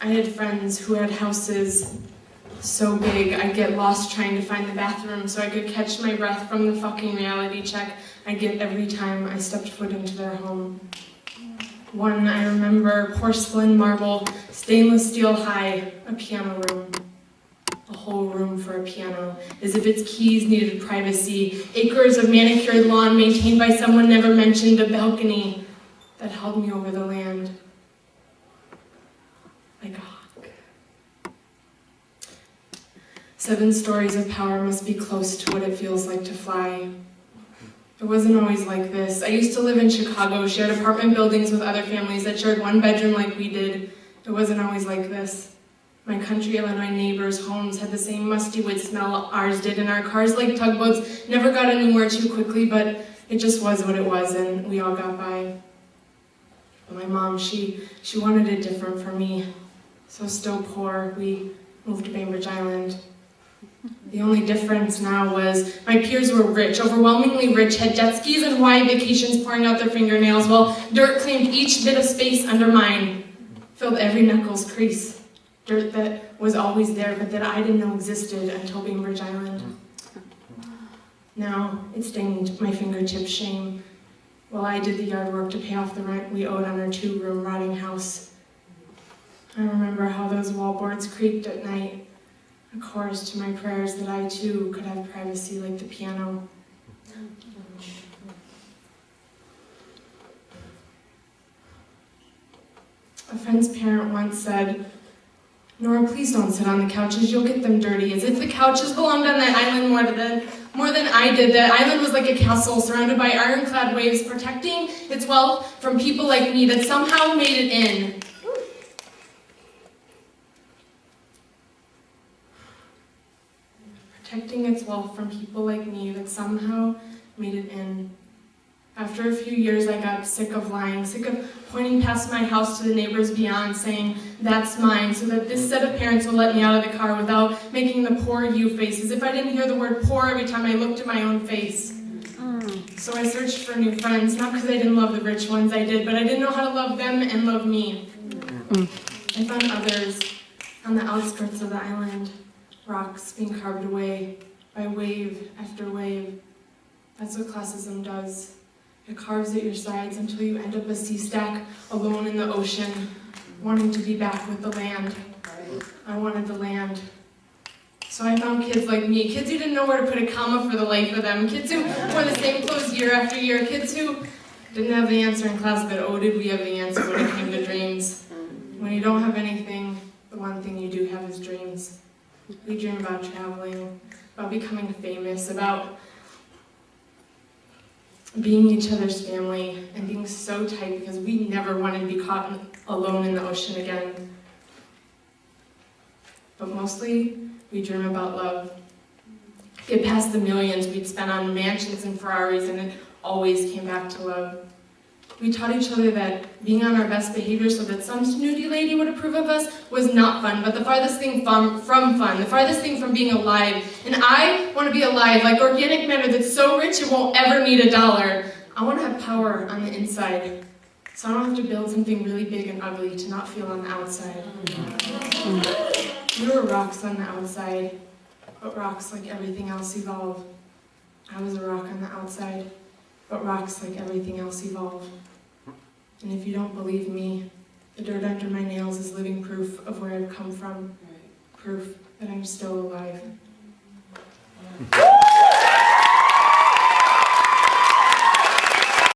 I had friends who had houses so big I'd get lost trying to find the bathroom so I could catch my breath from the fucking reality check I'd get every time I stepped foot into their home. One, I remember, porcelain, marble, stainless steel high, a piano room. A whole room for a piano, as if its keys needed privacy. Acres of manicured lawn maintained by someone never mentioned, a balcony that held me over the land. Like a hawk. 7 stories of power must be close to what it feels like to fly. It wasn't always like this. I used to live in Chicago, shared apartment buildings with other families that shared one bedroom like we did. It wasn't always like this. My country Illinois neighbors' homes had the same musty wood smell ours did, and our cars, like tugboats, never got anywhere too quickly, but it just was what it was, and we all got by. But my mom, she wanted it different for me. So still poor, we moved to Bainbridge Island. The only difference now was my peers were rich, overwhelmingly rich, had jet skis and Hawaii vacations pouring out their fingernails, while dirt claimed each bit of space under mine, filled every knuckles crease. Dirt that was always there, but that I didn't know existed until Bainbridge Island. Now, it stained my fingertips shame, while I did the yard work to pay off the rent we owed on our 2-room rotting house. I remember how those wallboards creaked at night, a chorus to my prayers that I too could have privacy like the piano. A friend's parent once said, "Nora, please don't sit on the couches, you'll get them dirty," as if the couches belonged on that island more than I did. That island was like a castle surrounded by ironclad waves, protecting its wealth from people like me that somehow made it in. Protecting its wealth from people like me that somehow made it in. After a few years, I got sick of lying, sick of pointing past my house to the neighbors beyond, saying, "That's mine," so that this set of parents will let me out of the car without making the poor you face, as if I didn't hear the word poor every time I looked at my own face. So I searched for new friends, not because I didn't love the rich ones, I did, but I didn't know how to love them and love me. I found others on the outskirts of the island, rocks being carved away by wave after wave. That's what classism does. It carves at your sides until you end up a sea stack alone in the ocean, wanting to be back with the land. I wanted the land. So I found kids like me, kids who didn't know where to put a comma for the life of them, kids who wore the same clothes year after year, kids who didn't have the answer in class, but oh, did we have the answer when it came to dreams. When you don't have anything, the one thing you do have is dreams. We dream about traveling, about becoming famous, about being each other's family, and being so tight because we never wanted to be caught alone in the ocean again. But mostly, we dream about love. Get past the millions we'd spent on mansions and Ferraris, and it always came back to love. We taught each other that being on our best behavior so that some snooty lady would approve of us was not fun, but the farthest thing from fun, the farthest thing from being alive. And I want to be alive, like organic matter that's so rich it won't ever need $1. I want to have power on the inside, so I don't have to build something really big and ugly to not feel on the outside. We were rocks on the outside, but rocks like everything else evolve. I was a rock on the outside, but rocks like everything else evolve. And if you don't believe me, the dirt under my nails is living proof of where I've come from. Proof that I'm still alive.